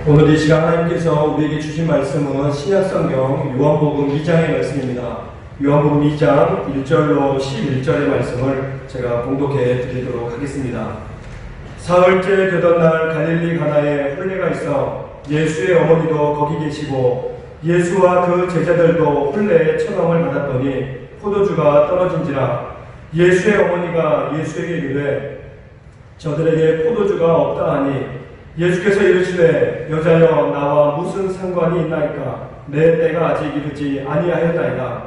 오늘 이 시간 하나님께서 우리에게 주신 말씀은 신약성경 요한복음 2장의 말씀입니다. 요한복음 2장 1절로 11절의 말씀을 제가 봉독해 드리도록 하겠습니다. 사흘째 되던 날 갈릴리 가나에 혼례가 있어 예수의 어머니도 거기 계시고 예수와 그 제자들도 혼례의 처방을 받았더니 포도주가 떨어진지라. 예수의 어머니가 예수에게 이르되 저들에게 포도주가 없다 하니 예수께서 이르시되 여자여 나와 무슨 상관이 있나이까? 내 때가 아직 이르지 아니하였나이다.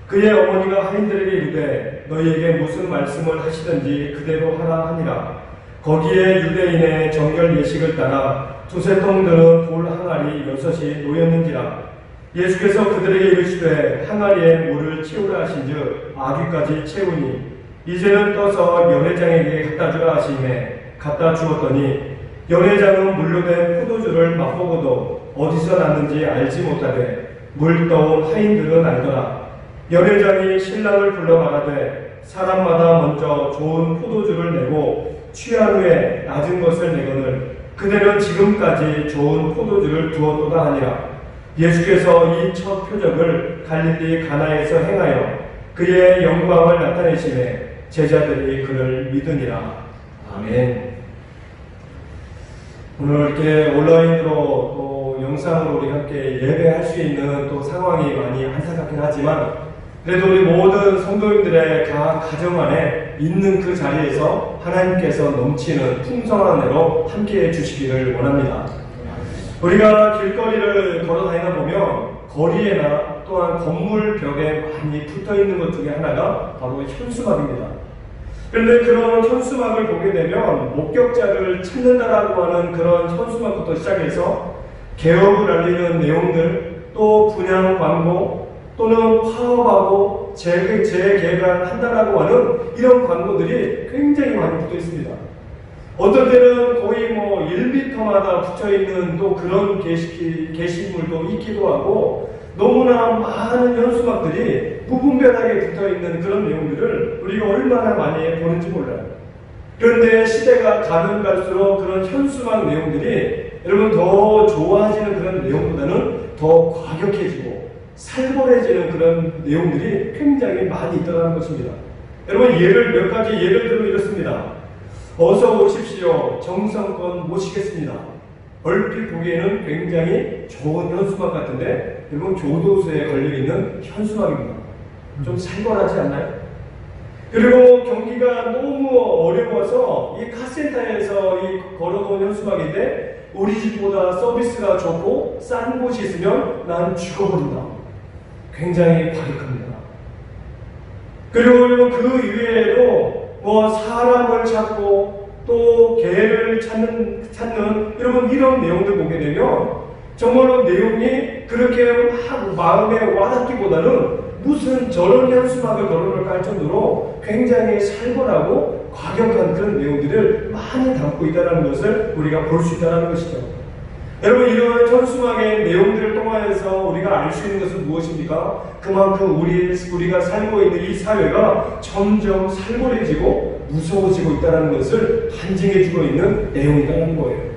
그의 어머니가 하인들에게 이르되 너희에게 무슨 말씀을 하시든지 그대로 하라 하니라. 거기에 유대인의 정결 예식을 따라 두세 통 드는 돌 항아리 6이 놓였는지라. 예수께서 그들에게 이르시되 항아리에 물을 채우라 하신즉 아귀까지 채우니 이제는 떠서 연회장에게 갖다 주라 하시매 갖다 주었더니 연회장은 물로 된 포도주를 맛보고도 어디서 났는지 알지 못하되 물 떠온 하인들은 알더라. 연회장이 신랑을 불러 말하되 사람마다 먼저 좋은 포도주를 내고 취한 후에 낮은 것을 내거늘 그대는 지금까지 좋은 포도주를 두었도다 하니라. 예수께서 이 첫 표적을 갈릴리 가나에서 행하여 그의 영광을 나타내시매 제자들이 그를 믿으니라. 아멘. 오늘 이렇게 온라인으로 또 영상으로 우리 함께 예배할 수 있는 또 상황이 많이 안타깝긴 하지만 그래도 우리 모든 성도님들의 각 가정 안에 있는 그 자리에서 하나님께서 넘치는 풍성한 은혜로 함께 해주시기를 원합니다. 우리가 길거리를 걸어다니다 보면 거리에나 또한 건물 벽에 많이 붙어있는 것 중에 하나가 바로 현수막입니다. 그런데 그런 현수막을 보게 되면 목격자를 찾는다라고 하는 그런 현수막부터 시작해서 개업을 알리는 내용들, 또 분양 광고, 또는 파업하고 재개발한다라고 하는 이런 광고들이 굉장히 많이 붙어 있습니다. 어떤 때는 거의 1m마다 붙여있는 또 그런 게시물도 있기도 하고 너무나 많은 현수막들이 무분별하게 붙어있는 그런 내용들을 우리가 얼마나 많이 보는지 몰라요. 그런데 시대가 가면 갈수록 그런 현수막 내용들이 여러분 더 좋아지는 그런 내용보다는 더 과격해지고 살벌해지는 그런 내용들이 굉장히 많이 있다는 것입니다. 여러분 몇 가지 예를 들면 이렇습니다. 어서 오십시오. 정성껏 모시겠습니다. 얼핏 보기에는 굉장히 좋은 현수막 같은데 여러분 교도소에 걸려있는 현수막입니다. 좀 살벌하지 않나요? 그리고 경기가 너무 어려워서 이 카센터에서 이 걸어놓은 현수막인데 우리 집보다 서비스가 좋고 싼 곳이 있으면 난 죽어버린다. 굉장히 과격합니다. 그리고 그 이외에도 사람을 찾고 또 개를 찾는 여러분 이런 내용들 보게 되면 정말로 내용이 그렇게 막 마음에 와닿기보다는 무슨 저런 현수막을 걸어놓을까 할 정도로 굉장히 살벌하고 과격한 그런 내용들을 많이 담고 있다는 것을 우리가 볼 수 있다는 것이죠. 여러분 이런 현수막의 내용들을 통하여서 우리가 알 수 있는 것은 무엇입니까? 그만큼 우리가 살고 있는 이 사회가 점점 살벌해지고 무서워지고 있다는 것을 반증해주고 있는 내용이라는 거예요.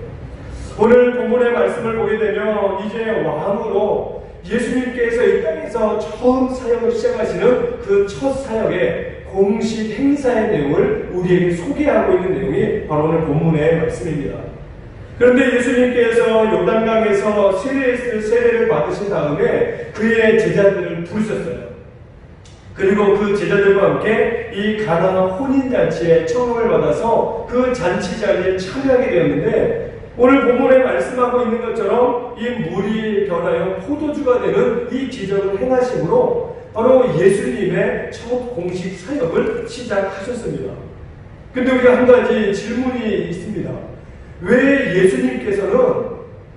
오늘 본문의 말씀을 보게 되면 이제 왕으로 예수님께서 이 땅에서 처음 사역을 시작하시는 그 첫 사역의 공식 행사의 내용을 우리에게 소개하고 있는 내용이 바로 오늘 본문의 말씀입니다. 그런데 예수님께서 요단강에서 세례를 받으신 다음에 그의 제자들을 부르셨어요. 그리고 그 제자들과 함께 이 가나 혼인잔치에 청함을 받아서 그 잔치 자리에 참여하게 되었는데 오늘 본문에 말씀하고 있는 것처럼 이 물이 변하여 포도주가 되는 이 기적을 행하심으로 바로 예수님의 첫 공식 사역을 시작하셨습니다. 근데 우리가 한 가지 질문이 있습니다. 왜 예수님께서는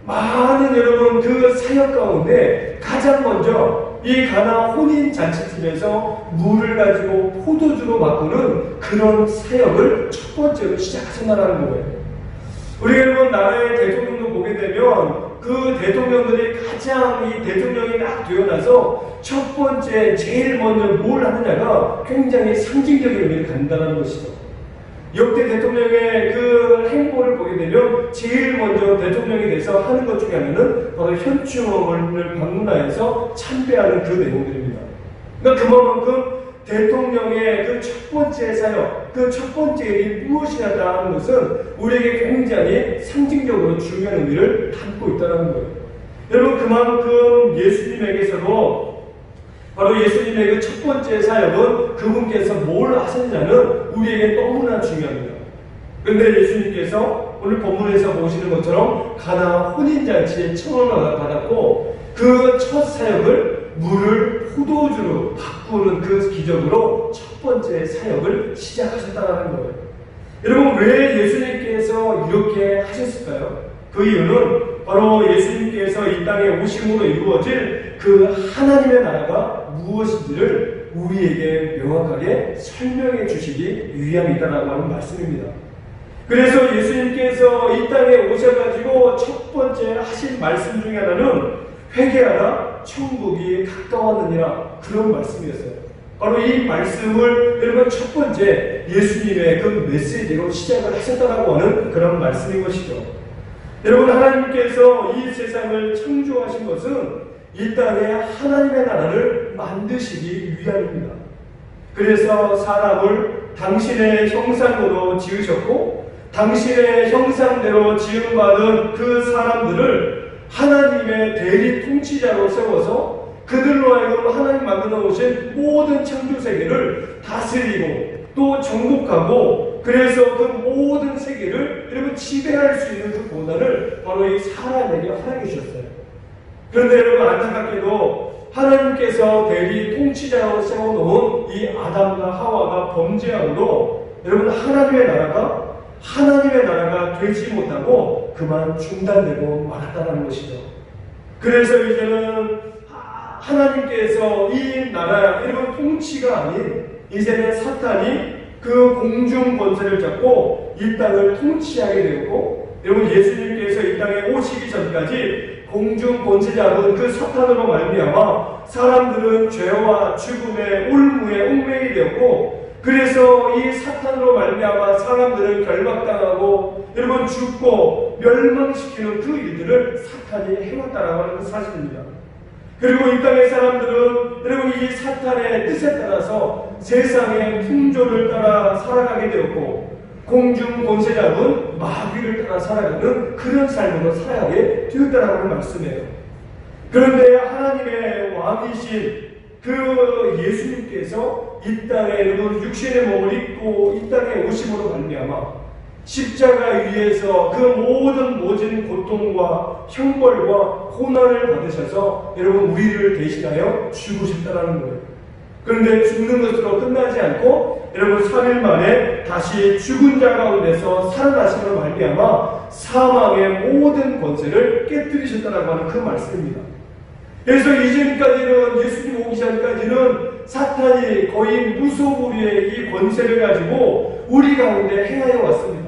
많은 여러분 그 사역 가운데 가장 먼저 이 가나 혼인 잔치집에서 물을 가지고 포도주로 바꾸는 그런 사역을 첫 번째로 시작하셨다는 거예요. 우리 여러분 나라의 대통령도 보게 되면 그 대통령들이 가장 이 대통령이 딱 되어 나서 첫 번째 제일 먼저 뭘 하느냐가 굉장히 상징적인 의미를 갖는다는 것이죠. 역대 대통령의 그 행보를 보게 되면 제일 먼저 대통령이 돼서 하는 것 중에 하나는 바로 현충원을 방문하여서 참배하는 그 내용들입니다. 그러니까 그만큼 대통령의 그 첫 번째 사역, 그 첫 번째 일이 무엇이냐다 하는 것은 우리에게 굉장히 상징적으로 중요한 의미를 담고 있다는 거예요. 여러분, 그만큼 예수님에게서도 바로 예수님의 그 첫 번째 사역은 그분께서 뭘 하셨느냐는 우리에게 너무나 중요합니다. 그런데 예수님께서 오늘 본문에서 보시는 것처럼 가나 혼인잔치에 청혼을 받았고 그 첫 사역을 물을 포도주로 바꾸는 그 기적으로 첫 번째 사역을 시작하셨다는 거예요. 여러분, 왜 예수님께서 이렇게 하셨을까요? 그 이유는 바로 예수님께서 이 땅에 오심으로 이루어질 그 하나님의 나라가 무엇인지를 우리에게 명확하게 설명해 주시기 위함이다라고 하는 말씀입니다. 그래서 예수님께서 이 땅에 오셔가지고 첫 번째 하신 말씀 중에 하나는 회개하라, 천국이 가까웠느니라, 그런 말씀이었어요. 바로 이 말씀을 여러분 첫 번째 예수님의 그 메시지로 시작을 하셨다라고 하는 그런 말씀인 것이죠. 여러분, 하나님께서 이 세상을 창조하신 것은 이 땅에 하나님의 나라를 만드시기 위함입니다. 그래서 사람을 당신의 형상으로 지으셨고 당신의 형상대로 지음받은 그 사람들을 하나님의 대리 통치자로 세워서 그들로 하여금 하나님 만들어 놓으신 모든 창조 세계를 다스리고 또 정복하고 그래서 그 모든 세계를 여러분 지배할 수 있는 그 권한을 바로 이 사람에게 허락해 주셨어요. 그런데 여러분, 안타깝게도 하나님께서 대리 통치자로 세워놓은 이 아담과 하와가 범죄함으로 여러분 하나님의 나라가 되지 못하고 그만 중단되고 말았다는 것이죠. 그래서 이제는 하나님께서 이 나라, 여러분 통치가 아닌 이제는 사탄이 그 공중 권세를 잡고 이 땅을 통치하게 되었고, 여러분 예수님께서 이 땅에 오시기 전까지 공중 권세 잡은 그 사탄으로 말미암아 사람들은 죄와 죽음의 올무에 얽매이게 되었고, 그래서 이 사탄으로 말미암아 사람들은 결박당하고 여러분 죽고 멸망시키는 그 일들을 사탄이 해왔다라고 하는 사실입니다. 그리고 이 땅의 사람들은 여러분 이 사탄의 뜻에 따라서 세상의 풍조를 따라 살아가게 되었고 공중 권세 잡은 마귀를 따라 살아가는 그런 삶으로 살아가게 되었다라고 하는 말씀이에요. 그런데 하나님의 왕이신 그 예수님께서 이 땅에 여러분 육신의 몸을 입고 이 땅에 오심으로 말미암아 십자가 위에서 그 모진 고통과 형벌과 고난을 받으셔서 여러분 우리를 대신하여 죽으셨다는 거예요. 그런데 죽는 것으로 끝나지 않고 여러분 3일 만에 다시 죽은 자 가운데서 살아나심으로 말미암아 사망의 모든 권세를 깨뜨리셨다라고 하는 그 말씀입니다. 그래서 이전까지는 예수님 오기 전까지는 사탄이 거의 무소불위의 이 권세를 가지고 우리 가운데 행하여 왔습니다.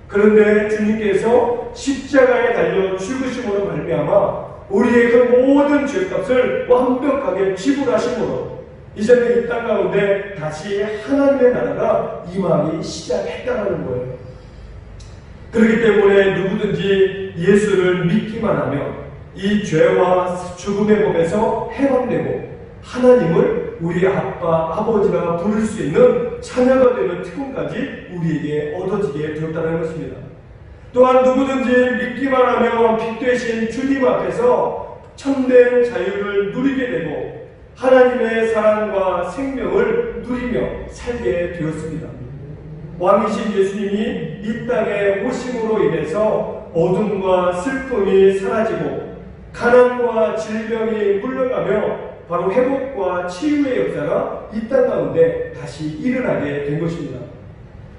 그런데 주님께서 십자가에 달려 죽으심으로 말미암아 우리의 그 모든 죄값을 완벽하게 지불하심으로 이제는 이 땅 가운데 다시 하나님의 나라가 임하기 시작했다는 거예요. 그렇기 때문에 누구든지 예수를 믿기만 하면 이 죄와 죽음의 법에서 해방되고 하나님을 우리 아버지가 부를 수 있는 자녀가 되는 특권까지 우리에게 얻어지게 되었다는 것입니다. 또한 누구든지 믿기만 하면 빛 되신 주님 앞에서 참된 자유를 누리게 되고 하나님의 사랑과 생명을 누리며 살게 되었습니다. 왕이신 예수님이 이 땅에 오심으로 인해서 어둠과 슬픔이 사라지고 가난과 질병이 물러가며 바로 회복과 치유의 역사가 이 땅 가운데 다시 일어나게 된 것입니다.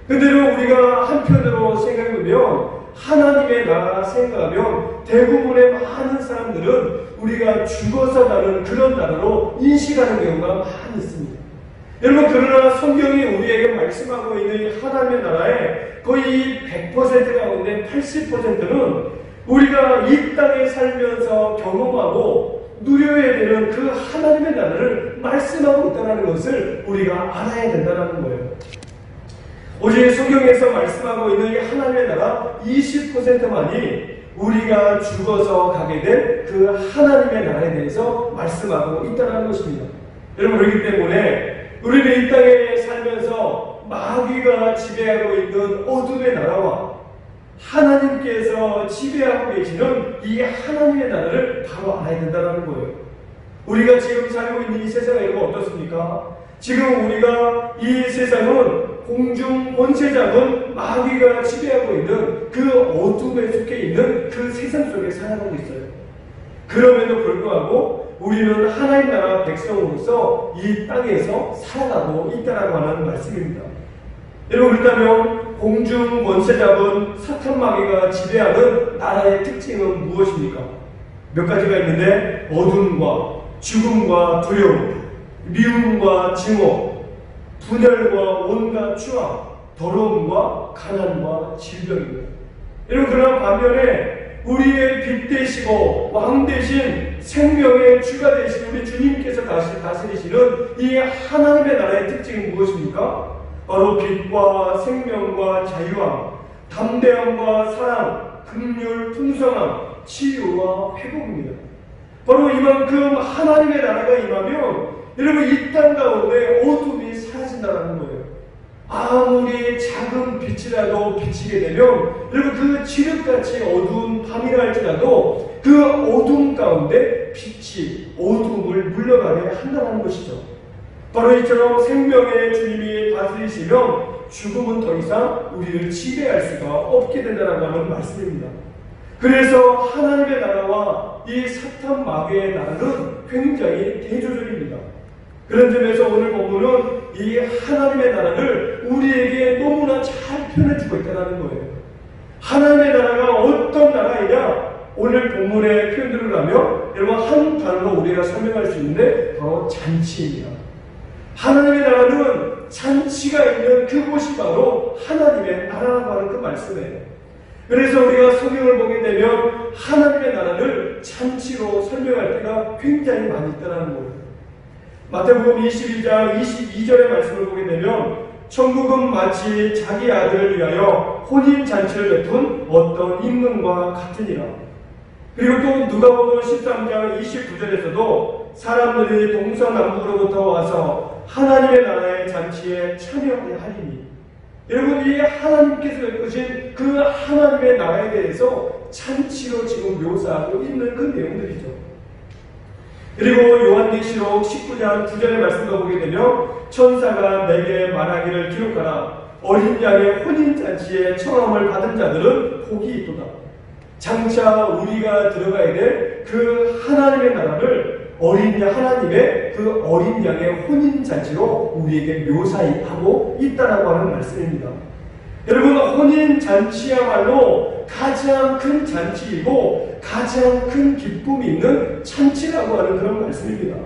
그런데 우리가 한편으로 생각해보면 하나님의 나라 생각하면 대부분의 많은 사람들은 우리가 죽어서 나는 그런 나라로 인식하는 경우가 많이 있습니다. 여러분, 그러나 성경이 우리에게 말씀하고 있는 하나님의 나라의 거의 100% 가운데 80%는 우리가 이 땅에 살면서 경험하고 누려야 되는 그 하나님의 나라를 말씀하고 있다는 것을 우리가 알아야 된다는 거예요. 오직 성경에서 말씀하고 있는 이 하나님의 나라 20%만이 우리가 죽어서 가게 된 그 하나님의 나라에 대해서 말씀하고 있다는 것입니다. 여러분, 그렇기 때문에 우리는 이 땅에 살면서 마귀가 지배하고 있는 어둠의 나라와 하나님께서 지배하고 계시는 이 하나님의 나라를 바로 알아야 된다는 거예요. 우리가 지금 살고 있는 이 세상이 여러분 어떻습니까? 지금 우리가 이 세상은 공중 권세자는 마귀가 지배하고 있는 그 어둠에 속해 있는 그 세상 속에 살아가고 있어요. 그럼에도 불구하고 우리는 하나님 나라 백성으로서 이 땅에서 살아가고 있다라고 하는 말씀입니다. 여러분, 그렇다면 공중 권세자는 사탄 마귀가 지배하는 나라의 특징은 무엇입니까? 몇 가지가 있는데 어둠과 죽음과 두려움, 미움과 증오, 분열과 온갖 추악, 더러움과 가난과 질병입니다. 여러분, 그러나 반면에 우리의 빛 되시고 왕 되신 생명의 주가 되신 우리 주님께서 다스리시는 이 하나님의 나라의 특징은 무엇입니까? 바로 빛과 생명과 자유함, 담대함과 사랑, 긍휼, 풍성함, 치유와 회복입니다. 바로 이만큼 하나님의 나라가 임하면 여러분, 이 땅 가운데 어둠이 사라진다는 거예요. 아무리 작은 빛이라도 비치게 되면 여러분, 그 칠흑같이 어두운 밤이라 할지라도 그 어둠 가운데 빛이 어둠을 물러가게 한다는 것이죠. 바로 이처럼 생명의 주님이 다스리시면 죽음은 더 이상 우리를 지배할 수가 없게 된다는 하는 말씀입니다. 그래서 하나님의 나라와 이 사탄 마귀의 나라는 굉장히 대조적입니다. 그런 점에서 오늘 본문은 이 하나님의 나라를 우리에게 너무나 잘 표현해주고 있다는 거예요. 하나님의 나라가 어떤 나라이냐? 오늘 본문의 표현들을 하면 여러분 한 단어로 우리가 설명할 수 있는데 바로 잔치입니다. 하나님의 나라는 잔치가 있는 그곳이 바로 하나님의 나라라고 하는 그 말씀이에요. 그래서 우리가 성경을 보게 되면 하나님의 나라를 잔치로 설명할 때가 굉장히 많이 있다는 거예요. 마태복음 22장 22절의 말씀을 보게 되면 천국은 마치 자기 아들을 위하여 혼인잔치를 베푼 어떤 임금과 같으니라. 그리고 또 누가복음 13장 29절에서도 사람들이 동서남북으로부터 와서 하나님의 나라의 잔치에 참여하리니, 여러분, 이 하나님께서 베푸신 그 하나님의 나라에 대해서 잔치로 지금 묘사하고 있는 그 내용들이죠. 그리고 요한계시록 19장 9절의 말씀도 보게 되면 천사가 내게 말하기를 기록하라. 어린 양의 혼인잔치에 청함을 받은 자들은 복이 있도다. 장차 우리가 들어가야 될 그 하나님의 나라를 하나님의 그 어린 양의 혼인잔치로 우리에게 묘사하고 있다라고 하는 말씀입니다. 여러분, 혼인잔치야말로 가장 큰 잔치이고 가장 큰 기쁨이 있는 잔치라고 하는 그런 말씀입니다.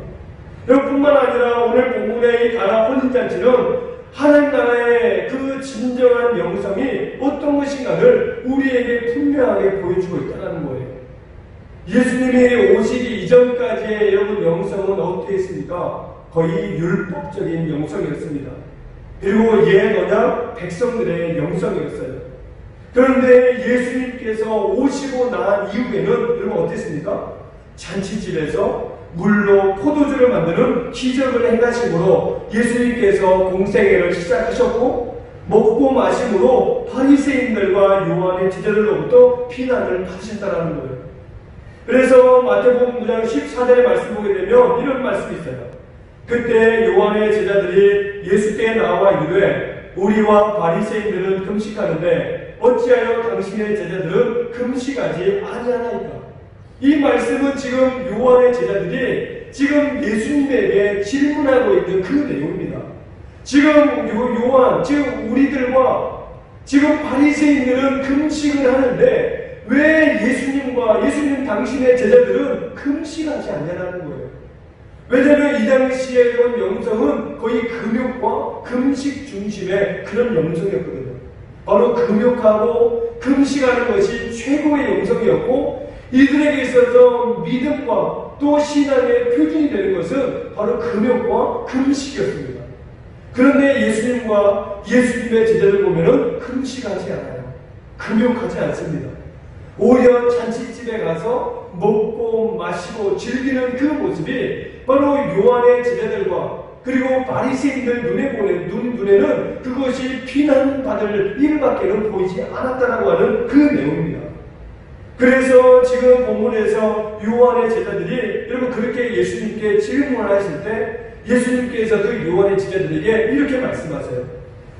여러분, 뿐만 아니라 오늘 본문의 이 가나 혼인잔치는 하나님 나라의 그 진정한 영성이 어떤 것인가를 우리에게 분명하게 보여주고 있다는 거예요. 예수님이 오시기 이전까지의 여러분 영성은 어떻게 했습니까? 거의 율법적인 영성이었습니다. 그리고 언약 백성들의 영성이었어요. 그런데 예수님께서 오시고 난 이후에는 여러분 어땠습니까? 잔치집에서 물로 포도주를 만드는 기적을 행하심으로 예수님께서 공생애를 시작하셨고, 먹고 마심으로 바리새인들과 요한의 제자들로부터 비난을 받으셨다는 거예요. 그래서 마태복음 9장 14절의 말씀 보게 되면 이런 말씀이 있어요. 그때 요한의 제자들이 예수께 나와 이르되 우리와 바리새인들은 금식하는데 어찌하여 당신의 제자들은 금식하지 아니하나이까? 이 말씀은 지금 요한의 제자들이 지금 예수님에게 질문하고 있는 그 내용입니다. 지금 요한, 지금 우리들과 지금 바리새인들은 금식을 하는데 왜 예수님 당신의 제자들은 금식하지 않냐는 거예요. 왜냐하면 이 당시에 이런 영성은 거의 금욕과 금식 중심의 그런 영성이었거든요. 바로 금욕하고 금식하는 것이 최고의 영성이었고, 이들에게 있어서 믿음과 또 신앙의 표준이 되는 것은 바로 금욕과 금식이었습니다. 그런데 예수님과 예수님의 제자들 보면은 금식하지 않아요. 금욕하지 않습니다. 오히려 잔치집에 가서 먹고 마시고 즐기는 그 모습이 바로 요한의 제자들과 그리고 바리새인들 눈에는 그것이 비난받을 일밖에는 보이지 않았다라고 하는 그 내용입니다. 그래서 지금 본문에서 요한의 제자들이 여러분 그렇게 예수님께 질문을 하실 때 예수님께서도 요한의 제자들에게 이렇게 말씀하세요.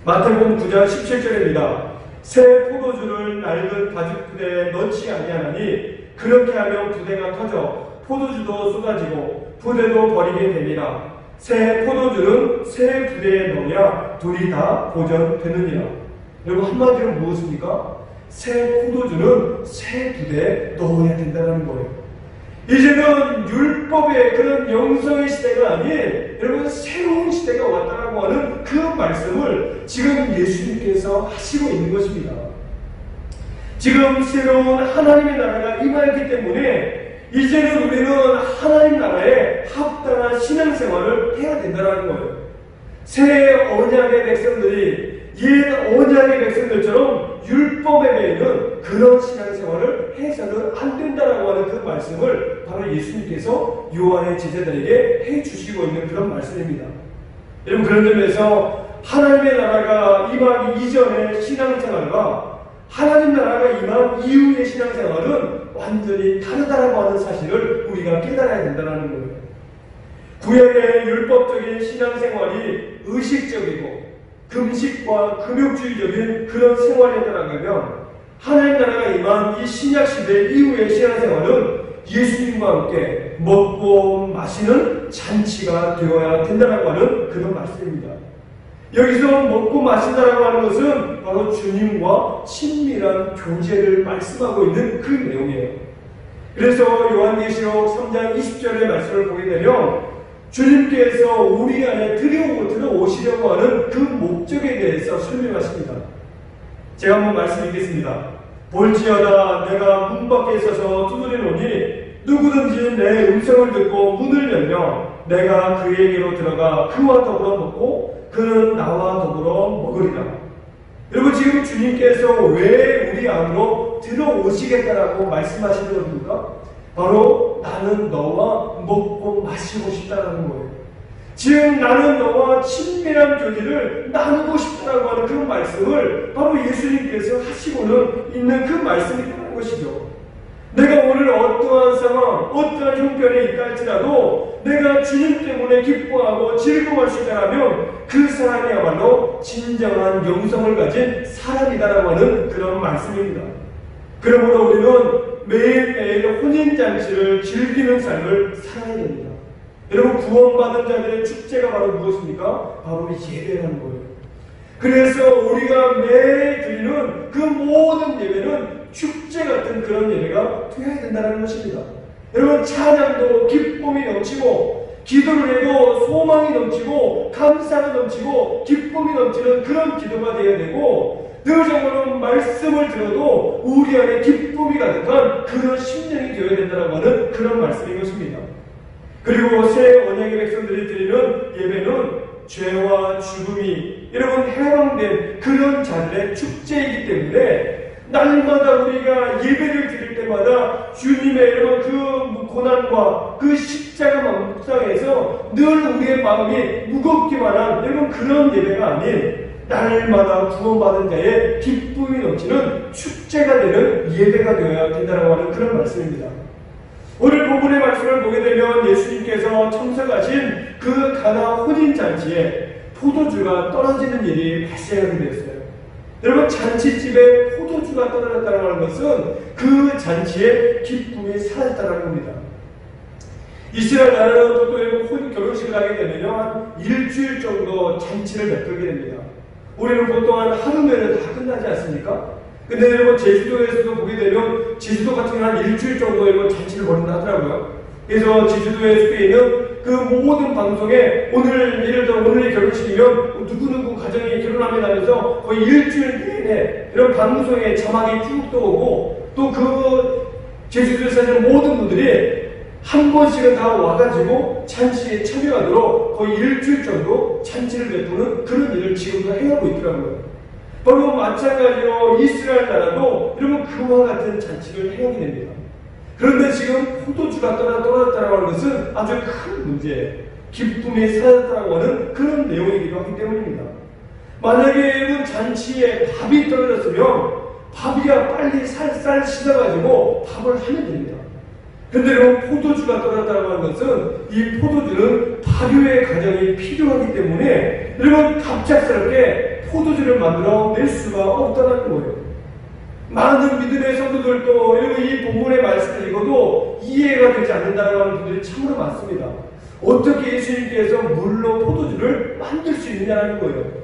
마태복음 9장 17절입니다. 새 포도주를 낡은 가죽부대에 넣지 아니하나니 그렇게 하면 부대가 터져 포도주도 쏟아지고 부대도 버리게 됩니다. 새 포도주는 새 부대에 넣어야 둘이 다 보존되느니라. 여러분 한마디로 무엇입니까? 새 포도주는 새 부대에 넣어야 된다는 거예요. 이제는 율법의 그런 영성의 시대가 아닌 여러분 새로운 시대가 왔다라고 하는 그 말씀을 지금 예수님께서 하시고 있는 것입니다. 지금 새로운 하나님의 나라가 임하였기 때문에 이제는 우리는 하나님 나라에 합당한 신앙생활을 해야 된다는 거예요. 새 언약의 백성들이 옛 언약의 백성들처럼 율법에 매이는 그런 신앙생활을 해서는 안 된다라고 하는 그 말씀을 바로 예수님께서 요한의 제자들에게 해주시고 있는 그런 말씀입니다. 여러분 그런 점에서 하나님의 나라가 임하기 이전의 신앙생활과 하나님 나라가 임한 이후의 신앙생활은 완전히 다르다라고 하는 사실을 우리가 깨달아야 된다는 거예요. 구약의 율법적인 신앙생활이 의식적이고 금식과 금욕주의적인 그런 생활이었다면 하나님 나라가 임한 이 신약시대 이후의 신앙생활은 예수님과 함께 먹고 마시는 잔치가 되어야 된다고 하는 그런 말씀입니다. 여기서 먹고 마신다라고 하는 것은 바로 주님과 친밀한 교제를 말씀하고 있는 그 내용이에요. 그래서 요한계시록 3장 20절의 말씀을 보게 되면 주님께서 우리 안에 들어오시려고 하는 그 목적에 대해서 설명하십니다. 제가 한번 말씀드리겠습니다. 볼지어다 내가 문 밖에 서서 두드리노니 누구든지 내 음성을 듣고 문을 열면 내가 그에게로 들어가 그와 더불어 먹고 그는 나와 더불어 먹으리라. 여러분 지금 주님께서 왜 우리 안으로 들어오시겠다라고 말씀하시는 겁니까? 바로 나는 너와 먹고 마시고 싶다는 거예요. 지금 나는 너와 친밀한 교제를 나누고 싶다라고 하는 그런 말씀을 바로 예수님께서 하시고는 있는 그 말씀이라는 것이죠. 내가 오늘 어떠한 상황, 어떠한 형편에 있다 할지라도 내가 주님 때문에 기뻐하고 즐거워할 수 있다면 그 사람이야말로 진정한 영성을 가진 사람이다라고 하는 그런 말씀입니다. 그러므로 우리는 매일매일 혼인잔치를 즐기는 삶을 살아야 됩니다. 여러분 구원받은 자들의 축제가 바로 무엇입니까? 바로 예배라는 거예요. 그래서 우리가 매일 드리는 그 모든 예배는 축제 같은 그런 예배가 되어야 된다는 것입니다. 여러분 찬양도 기쁨이 넘치고 기도를 해도 소망이 넘치고 감사가 넘치고 기쁨이 넘치는 그런 기도가 되어야 되고 늘 정말로 말씀을 들어도 우리 안에 기쁨이 가득한 그런 심령이 되어야 된다고 하는 그런 말씀인 것입니다. 그리고 새 언약의 백성들이 드리는 예배는 죄와 죽음이 여러분 해방된 그런 자들의 축제이기 때문에 날마다 우리가 예배를 드릴 때마다 주님의 여러분 그 고난과 그 십자가 묵상에서 늘 우리의 마음이 무겁기만 한 여러분 그런 예배가 아닌 날마다 구원받은 자의 기쁨이 넘치는 축제가 되는 예배가 되어야 된다고 하는 그런 말씀입니다. 오늘 본문의 말씀을 보게 되면 예수님께서 참석하신 그 가나 혼인잔치에 포도주가 떨어지는 일이 발생하게 되었어요. 여러분 잔치집에 포도주가 떨어졌다는 하는 것은 그 잔치의 기쁨이 사라졌다는 겁니다. 이스라엘 나라는 또 결혼식을 하게 되면 한 일주일 정도 잔치를 베풀게 됩니다. 우리는 보통 한 하루면은 다 끝나지 않습니까? 근데 여러분 제주도에서도 보게 되면 제주도 같은 경우는 한 일주일 정도 잔치를 벌인다 하더라고요. 그래서 제주도에 있는 그 모든 방송에 오늘 예를 들어 오늘의 결혼식이면 누구누구 가정이 결혼하면 하면서 거의 일주일 내내 이런 방송에 자막이 쭉 떠오고 또 그 제주도에 사는 모든 분들이 한 번씩은 다 와가지고 잔치에 참여하도록 거의 일주일 정도 잔치를 베푸는 그런 일을 지금도 행하고 있더라고요. 바로 마찬가지로 이스라엘 나라도 여러분 그와 같은 잔치를 행하게 됩니다. 그런데 지금 포도주가 떨어졌다고 하는 것은 아주 큰 문제, 기쁨이 사라졌다고 하는 그런 내용이기도 하기 때문입니다. 만약에 여러분 잔치에 밥이 떨어졌으면 밥이야 빨리 쌀 씻어가지고 밥을 하면 됩니다. 근데 여러분 포도주가 떨어졌다고 하는 것은 이 포도주는 발효의 과정이 필요하기 때문에 여러분 갑작스럽게 포도주를 만들어 낼 수가 없다는 거예요. 많은 믿음의 성도들도 여러분 이 본문의 말씀을 읽어도 이해가 되지 않는다고 하는 분들이 참으로 많습니다. 어떻게 예수님께서 물로 포도주를 만들 수 있느냐는 거예요.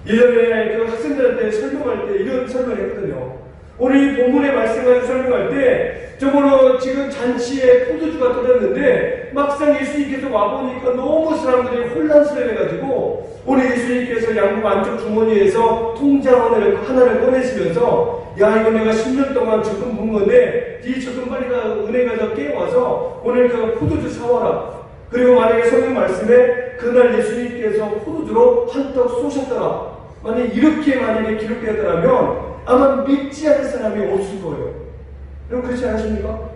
예전에 그 학생들한테 설명할 때 이런 설명을 했거든요. 오늘 이 본문의 말씀을 설명할 때 저번에 지금 잔치에 포도주가 떨어졌는데 막상 예수님께서 와보니까 너무 사람들이 혼란스러워해가지고 오늘 예수님께서 양복 안쪽 주머니에서 통장 하나를 꺼내시면서 야 이거 내가 10년 동안 적금 본 건데 이 적금 빨리 은행 가서 깨워서 오늘 그 포도주 사와라. 그리고 만약에 성경 말씀에 그날 예수님께서 포도주로 한턱 쏘셨더라. 만약에 이렇게 만약에 기록되었더라면 아마 믿지 않을 사람이 없을 거예요. 여러분 그렇지 않으십니까?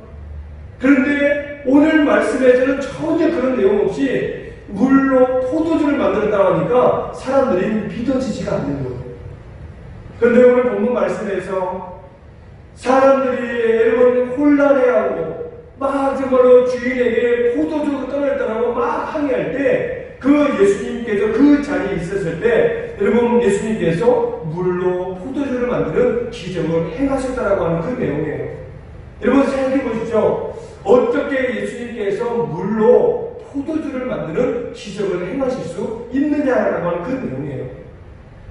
그런데 오늘 말씀에서는 전혀 그런 내용 없이 물로 포도주를 만들었다고 하니까 사람들이 믿어지지가 않는 거예요. 그런데 오늘 본문 말씀에서 사람들이 여러분 혼란해하고 막 정말로 주인에게 포도주가 떨어졌다고 막 항의할 때 그 예수님께서 그 자리에 있었을 때 여러분 예수님께서 물로 포도주를 만드는 기적을 행하셨다라고 하는 그 내용이에요. 여러분 생각해 보십시오. 어떻게 예수님께서 물로 포도주를 만드는 기적을 행하실 수 있느냐라고 하는 그 내용이에요.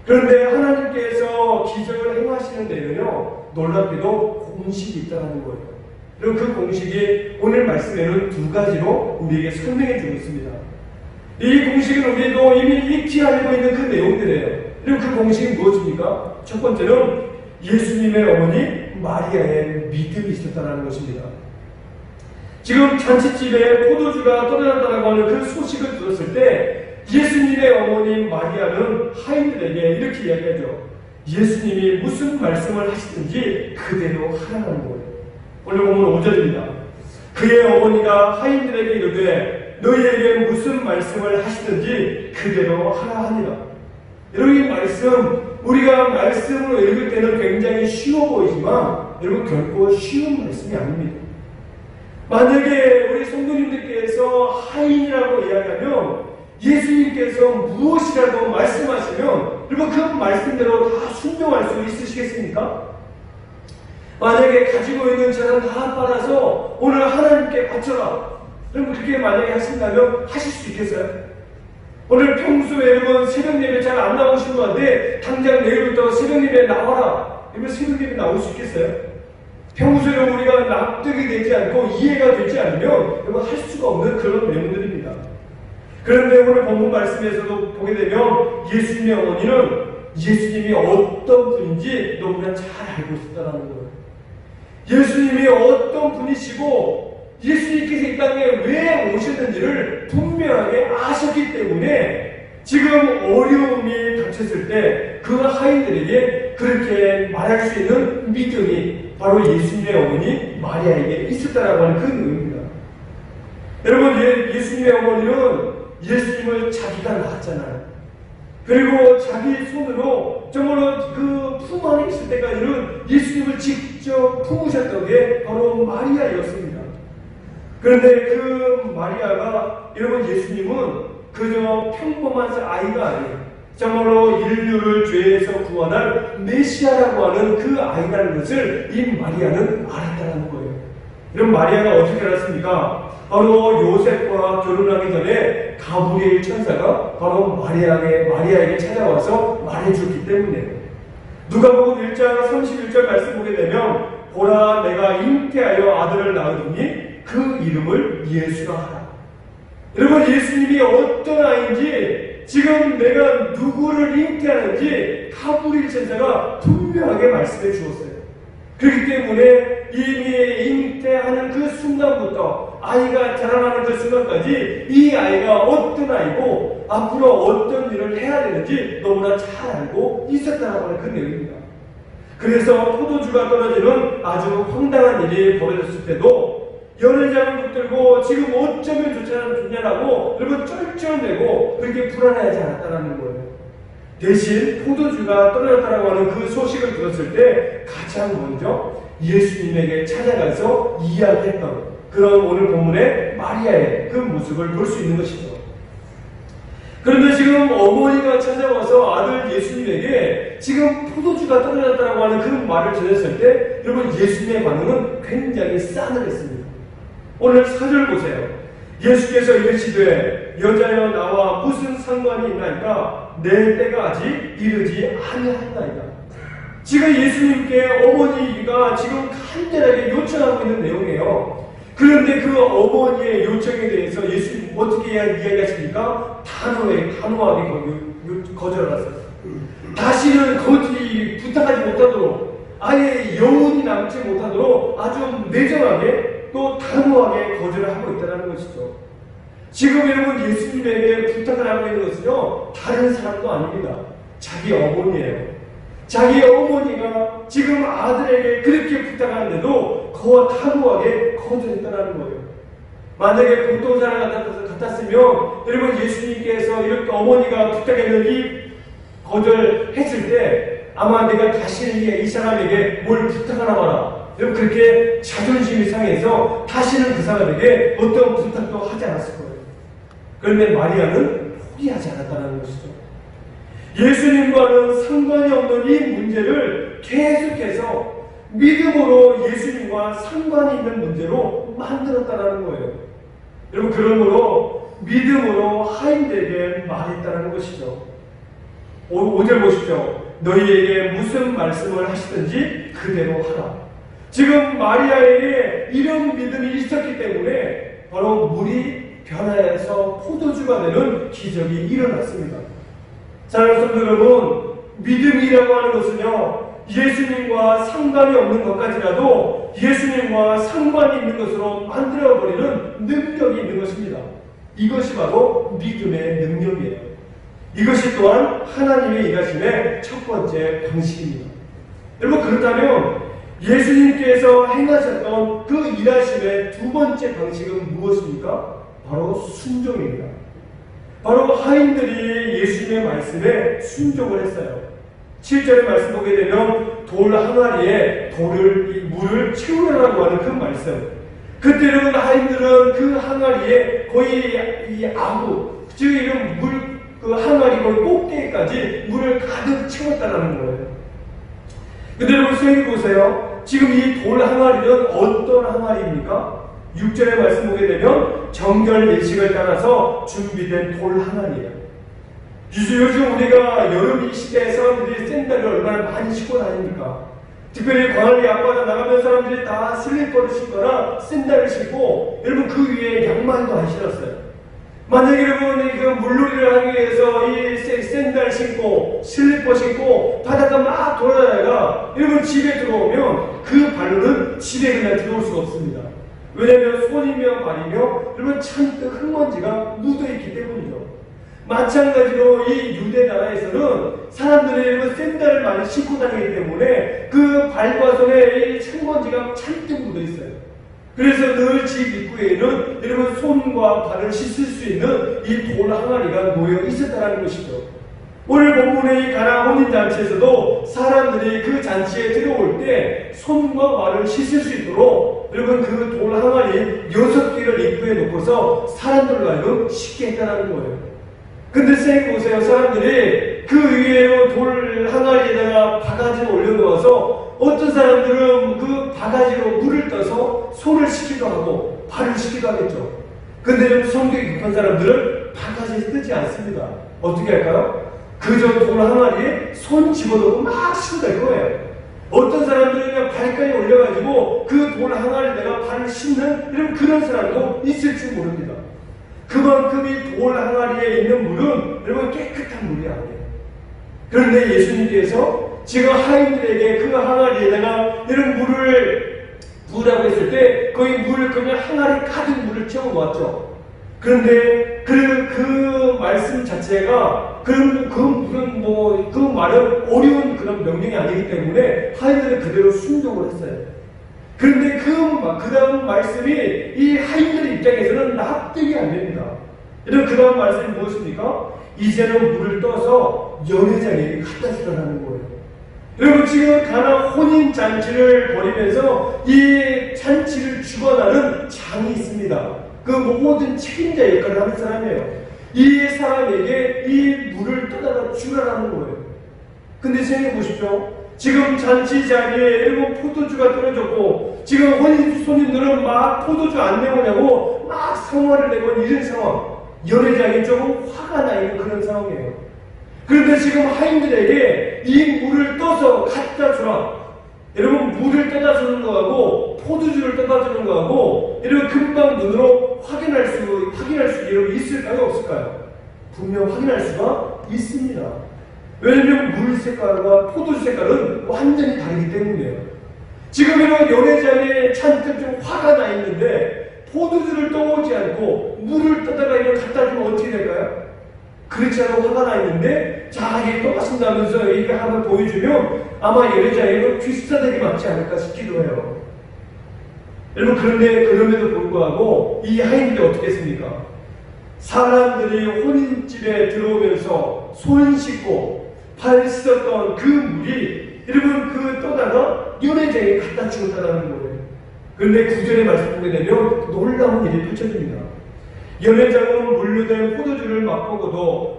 그런데 하나님께서 기적을 행하시는 데는요 놀랍게도 공식이 있다는 거예요. 그리고 그 공식이 오늘 말씀에는 두 가지로 우리에게 설명해 주고 있습니다. 이 공식은 우리도 이미 익히 알고 있는 그 내용들이에요. 그리고 그 공식은 무엇입니까? 첫 번째는 예수님의 어머니 마리아의 믿음이 있었다는 것입니다. 지금 잔치집에 포도주가 떨어졌다고 하는 그 소식을 들었을 때 예수님의 어머니 마리아는 하인들에게 이렇게 이야기하죠. 예수님이 무슨 말씀을 하시든지 그대로 하라는 거예요. 오늘 보면 5절입니다. 그의 어머니가 하인들에게 이르되 너희에게 무슨 말씀을 하시든지 그대로 하라 하니라. 여러분 이 말씀 우리가 말씀으로 읽을 때는 굉장히 쉬워 보이지만 여러분 결코 쉬운 말씀이 아닙니다. 만약에 우리 성도님들께서 하인이라고 이야기하면 예수님께서 무엇이라도 말씀하시면 여러분 그 말씀대로 다 순종할 수 있으시겠습니까? 만약에 가지고 있는 재산 다 빨아서 오늘 하나님께 바쳐라. 여러분 그렇게 만약에 하신다면 하실 수 있겠어요? 오늘 평소에 여러분 새벽 예배 잘 안 나오시는 분한테 당장 내일부터 새벽 예배 나와라. 이러면 새벽 예배 나올 수 있겠어요? 평소에 우리가 납득이 되지 않고 이해가 되지 않으면 여러분 할 수가 없는 그런 내용들입니다. 그런데 오늘 본문 말씀에서도 보게 되면 예수님의 어머니는 예수님이 어떤 분인지 너무나 잘 알고 있었다는 거예요. 예수님이 어떤 분이시고 예수님께서 이 땅에 왜 오셨는지를 분명하게 아셨기 때문에 지금 어려움이 닥쳤을 때 그 하인들에게 그렇게 말할 수 있는 믿음이 바로 예수님의 어머니 마리아에게 있었다라고 하는 그 내용입니다. 여러분 예수님의 어머니는 예수님을 자기가 낳았잖아요. 그리고 자기 손으로 정말로 그 품 안에 있을 때까지는 예수님을 직접 품으셨던 게 바로 마리아였습니다. 그런데 그 마리아가 여러분 예수님은 그저 평범한 아이가 아니에요. 정말로 인류를 죄에서 구원할 메시아라고 하는 그 아이라는 것을 이 마리아는 알았다는 거예요. 그럼 마리아가 어떻게 알았습니까? 바로 요셉과 결혼하기 전에 가브리엘 천사가 바로 마리아에게 찾아와서 말해주기 때문에 누가복음 1장 31절 말씀 보게 되면 보라 내가 잉태하여 아들을 낳으니 그 이름을 예수라 하라. 여러분 예수님이 어떤 아이인지 지금 내가 누구를 잉태하는지 가브리엘 천사가 분명하게 말씀해 주었어요. 그렇기 때문에 이미 잉태하는 그 순간부터 아이가 자라나는 그 순간까지 이 아이가 어떤 아이고 앞으로 어떤 일을 해야 되는지 너무나 잘 알고 있었다라고 하는 그 내용입니다. 그래서 포도주가 떨어지는 아주 황당한 일이 벌어졌을 때도 연회장을 붙들고 지금 어쩌면 좋냐라고 그리고 쩔쩔대고 그렇게 불안해하지 않았다는 거예요. 대신 포도주가 떨어졌다라고 하는 그 소식을 들었을 때 가장 먼저 예수님에게 찾아가서 이야기했던 그런 오늘 본문의 마리아의 그 모습을 볼 수 있는 것이죠. 그런데 지금 어머니가 찾아와서 아들 예수님에게 지금 포도주가 떨어졌다고 하는 그 말을 전했을 때 여러분 예수님의 반응은 굉장히 싸늘했습니다. 오늘 4절 보세요. 예수께서 이르시되 여자여 나와 무슨 상관이 있나이까 내 때가 아직 이르지 아니하나이다. 지금 예수님께 어머니가 지금 간절하게 요청하고 있는 내용이에요. 그런데 그 어머니의 요청에 대해서 예수님 어떻게 이야기하십니까? 단호하게 거절하셨어요. 다시는 거짓 부탁하지 못하도록 아예 영혼이 남지 못하도록 아주 매정하게 또 단호하게 거절을 하고 있다는 것이죠. 지금 여러분 예수님에게 부탁을 하고 있는 것은요 다른 사람도 아닙니다. 자기 어머니예요. 자기 어머니가 지금 아들에게 그렇게 부탁하는데도 단호하게 거절했다는 거예요. 만약에 보통 사람 같았으면 여러분 예수님께서 이렇게 어머니가 부탁했는지 거절했을 때 아마 내가 다시는 이 사람에게 뭘 부탁하나 봐라. 여러분 그렇게 자존심이 상해서 다시는 그 사람에게 어떤 부탁도 하지 않았을 거예요. 그런데 마리아는 포기하지 않았다는 것이죠. 예수님과는 상관이 없는 이 문제를 계속해서 믿음으로 예수님과 상관이 있는 문제로 만들었다는 거예요. 여러분 그러므로 믿음으로 하인들에게 말했다는 것이죠. 5절 보십시오. 너희에게 무슨 말씀을 하시든지 그대로 하라. 지금 마리아에게 이런 믿음이 있었기 때문에 바로 물이 변화해서 포도주가 되는 기적이 일어났습니다. 사랑하는 성도 여러분, 믿음이라고 하는 것은요 예수님과 상관이 없는 것까지라도 예수님과 상관이 있는 것으로 만들어버리는 능력이 있는 것입니다. 이것이 바로 믿음의 능력이에요. 이것이 또한 하나님의 일하심의 첫 번째 방식입니다. 여러분 그렇다면 예수님께서 행하셨던 그 일하심의 두 번째 방식은 무엇입니까? 바로 순종입니다. 바로 하인들이 예수님의 말씀에 순종을 했어요. 7절의 말씀 보게 되면 돌 항아리에 물을 채우라고 하는 그 말씀. 그때 여러분 하인들은 그 항아리에 거의 이 아구, 즉 이런 그 항아리 거의 꼭대기까지 물을 가득 채웠다는 거예요. 근데 여러분 생각해 보세요. 지금 이 돌 항아리는 어떤 항아리입니까? 6절의 말씀 보게 되면 정결 예식을 따라서 준비된 돌 항아리예요. 요즘 우리가 여름 이 시대에 사람들이 샌들을 얼마나 많이 신고 다닙니까? 특별히 광안리 앞바다 나가면 사람들이 다 슬리퍼를 신거나 샌들을 신고 여러분 그 위에 양말도 안 신었어요. 만약에 여러분이 그 물놀이를 하기 위해서 이 샌들 신고 슬리퍼 신고 바닷가 막 돌아다니다가 여러분 집에 들어오면 그 발로는 집에 그냥 들어올 수가 없습니다. 왜냐하면 손이며 발이며 여러분 잔뜩 흙먼지가 묻어있기 때문이죠. 마찬가지로 이 유대 나라에서는 사람들이 샌들을 많이 신고 다니기 때문에 그 발과 손에 이 흙먼지가 잔뜩 묻어있어요. 그래서 늘 집 입구에는 여러분 손과 발을 씻을 수 있는 이 돌 항아리가 놓여 있었다는 것이죠. 오늘 본문의 이 가나 혼인잔치에서도 사람들이 그 잔치에 들어올 때 손과 발을 씻을 수 있도록 여러분 그 돌 항아리 6개를 입구에 놓고서 사람들로 하여금 씻게 했다는 거예요. 근데 생각해보세요. 사람들이 그 위에 돌 항아리에다가 바가지를 올려놓아서 어떤 사람들은 그 바가지로 물을 떠서 손을 씻기도 하고 발을 씻기도 하겠죠. 근데 성격이 급한 사람들은 바가지에 뜨지 않습니다. 어떻게 할까요? 그저 돌 항아리에 손 집어넣고 막 씻을 거예요. 어떤 사람들은 그냥 발까지 올려가지고 그 돌 항아리에다가 발을 씻는 이런 그런 사람도 있을지 모릅니다. 그만큼 이 돌 항아리에 있는 물은 여러분 깨끗한 물이 아니에요. 그런데 예수님께서 지금 하인들에게 그 항아리에다가 이런 물을 부으라고 했을 때 거의 물 그냥 항아리 가득 물을 채워 놓았죠. 그런데 그 말씀 자체가 그 말은 어려운 그런 명령이 아니기 때문에 하인들은 그대로 순종을 했어요. 그런데 그 다음 말씀이 이 하인들의 입장에서는 납득이 안 됩니다. 이런 그 다음 말씀이 무엇입니까? 이제는 물을 떠서 연회장에게 갖다 주라는 거예요. 여러분, 지금 가나 혼인잔치를 벌이면서 이 잔치를 주관하는 장이 있습니다. 그 모든 책임자 역할을 하는 사람이에요. 이 사람에게 이 물을 떠다가 주라는 거예요. 근데 생각해 보십시오. 지금 잔치 자리에 여러분 포도주가 떨어졌고, 지금 혼인 손님들은 막 포도주 안 내오냐고 막 성화를 내고 이런 상황. 연회장이 조금 화가 나 있는 그런 상황이에요. 그런데 지금 하인들에게 이 물을 떠서 갖다 주라. 여러분, 물을 떠다 주는 거하고 포도주를 떠다 주는 거하고 여러분 금방 눈으로 확인할 수 여러분 있을까요, 없을까요? 분명 확인할 수가 있습니다. 왜냐하면 물 색깔과 포도주 색깔은 완전히 다르기 때문이에요. 지금 이런 연회장에 잔뜩 좀 화가 나 있는데 포도주를 떠오지 않고 물을 떠다가 이걸 갖다 주면 어떻게 될까요? 그렇지 않고 화가 나 있는데 자, 이게 떠가신다면서 이렇게 한번 보여주면 아마 연회장에는 귀싸대기 맞지 않을까 싶기도 해요. 여러분, 그런데 그럼에도 불구하고 이 하인들이 어떻게 했습니까? 사람들이 혼인집에 들어오면서 손 씻고 발 씻었던 그 물이 여러분 그 떠다가 연회장에 갖다 주었다는 거예요. 그런데 구절의 말씀 보게 되면 놀라운 일이 펼쳐집니다. 연회장은 물로 된 포도주를 맛보고도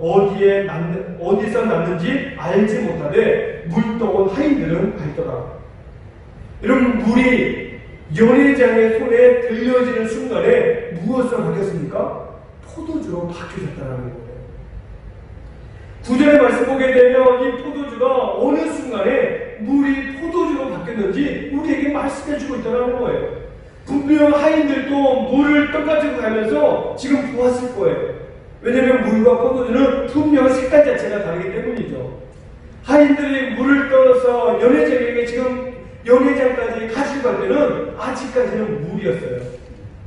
어디서 났는지 알지 못하되 물떠온 하인들은 알더라. 여러분, 물이 연회장의 손에 들려지는 순간에 무엇으로 바뀌었습니까? 포도주로 바뀌어졌다는 거예요. 구절의 말씀 보게 되면 이 포도주가 어느 순간에 물이 포도주로 바뀌었는지 우리에게 말씀해주고 있다는 거예요. 분명 하인들도 물을 떠가지고 가면서 지금 보았을 거예요. 왜냐하면 물과 포도주는 분명 색깔 자체가 다르기 때문이죠. 하인들이 물을 떠서 연회장에게 지금 연회장까지 가지고 갈 때는 아직까지는 물이었어요.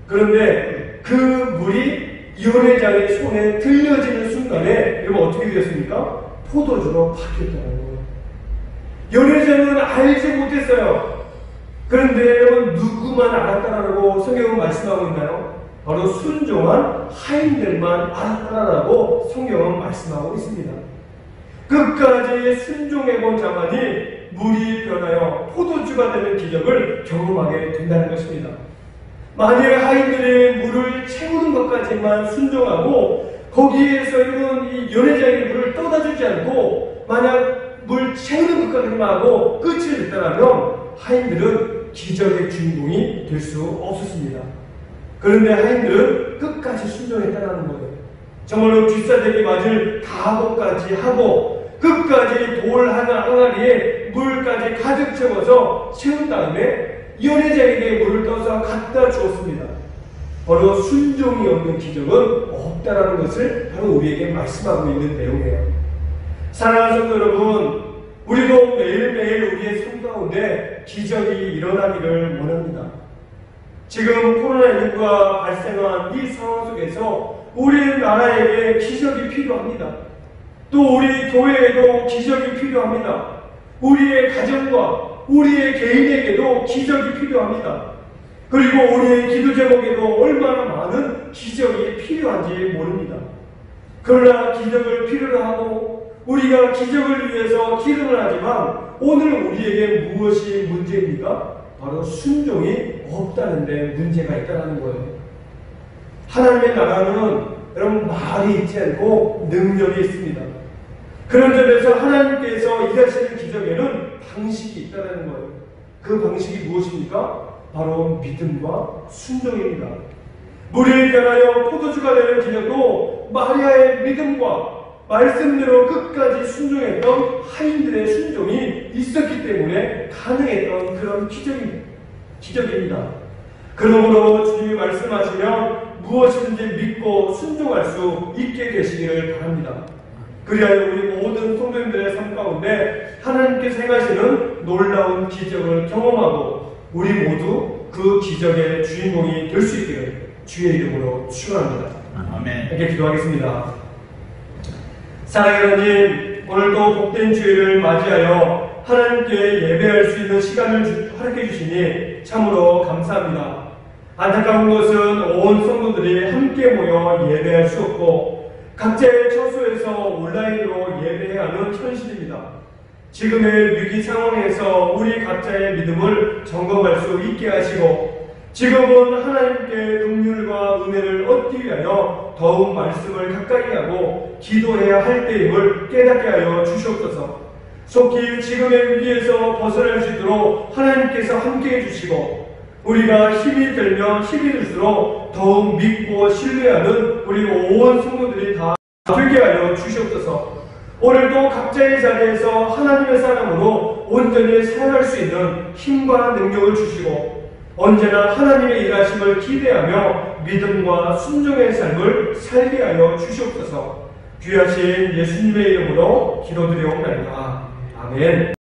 그런데 그 물이 연회장의 손에 들려지는 순간에 여러분 어떻게 되었습니까? 포도주로 바뀌었다는 거예요. 연회장은 알지 못했어요. 그런데 여러분 누구만 알았다라고 성경은 말씀하고 있나요? 바로 순종한 하인들만 알았다라고 성경은 말씀하고 있습니다. 끝까지 순종해본 자만이 물이 변하여 포도주가 되는 기적을 경험하게 된다는 것입니다. 만약 하인들이 물을 채우는 것까지만 순종하고 거기에서 이런 이 연회장의 물을 떠다 주지 않고 만약 물 채우는 것까지만 하고 끝을 냈다면 하인들은 기적의 주인공이 될 수 없었습니다. 그런데 하인들은 끝까지 순종했다는 거예요. 정말로 귀싸대기 맞을 각오까지 하고 끝까지 돌 항아리에 물까지 가득 채워서 채운 다음에 연회장에게 물을 떠서 갖다 주었습니다. 바로 순종이 없는 기적은 없다라는 것을 바로 우리에게 말씀하고 있는 내용이에요. 사랑하는 성도 여러분, 우리도 매일매일 우리의 삶 가운데 기적이 일어나기를 원합니다. 지금 코로나19가 발생한 이 상황 속에서 우리나라에게 기적이 필요합니다. 또 우리 교회에도 기적이 필요합니다. 우리의 가정과 우리의 개인에게도 기적이 필요합니다. 그리고 우리의 기도 제목에도 얼마나 많은 기적이 필요한지 모릅니다. 그러나 기적을 필요로 하고 우리가 기적을 위해서 기도를 하지만 오늘 우리에게 무엇이 문제입니까? 바로 순종이 없다는 데 문제가 있다는 거예요. 하나님의 나라는 여러분 말이 있지 않고 능력이 있습니다. 그런 점에서 하나님께서 일하시는 기적에는 방식이 있다는 거예요. 그 방식이 무엇입니까? 바로 믿음과 순종입니다. 물이 변하여 포도주가 되는 기적도 마리아의 믿음과 말씀대로 끝까지 순종했던 하인들의 순종이 있었기 때문에 가능했던 그런 기적입니다. 그러므로 주님이 말씀하시면 무엇이든지 믿고 순종할 수 있게 되시기를 바랍니다. 그리하여 우리 모든 성도님들의 삶 가운데 하나님께서 행하시는 놀라운 기적을 경험하고 우리 모두 그 기적의 주인공이 될 수 있기를 주의 이름으로 축원합니다. 아멘. 이렇게 기도하겠습니다. 사랑하는 하나님, 오늘도 복된 주일을 맞이하여 하나님께 예배할 수 있는 시간을 허락해 주시니 참으로 감사합니다. 안타까운 것은 온 성도들이 함께 모여 예배할 수 없고 각자의 처소에서 온라인으로 예배해야 하는 현실입니다. 지금의 위기 상황에서 우리 각자의 믿음을 점검할 수 있게 하시고 지금은 하나님께 긍휼과 은혜를 얻기 위하여 더욱 말씀을 가까이 하고 기도해야 할 때임을 깨닫게 하여 주시옵소서. 속히 지금의 위기에서 벗어날 수 있도록 하나님께서 함께해 주시고 우리가 힘이 들면 힘이 들수록 더욱 믿고 신뢰하는 우리 온 성도들이 다 되게 하여 주시옵소서. 오늘도 각자의 자리에서 하나님의 사람으로 온전히 살아갈 수 있는 힘과 능력을 주시고 언제나 하나님의 일하심을 기대하며 믿음과 순종의 삶을 살게 하여 주시옵소서. 귀하신 예수님의 이름으로 기도드리옵나이다. 아멘.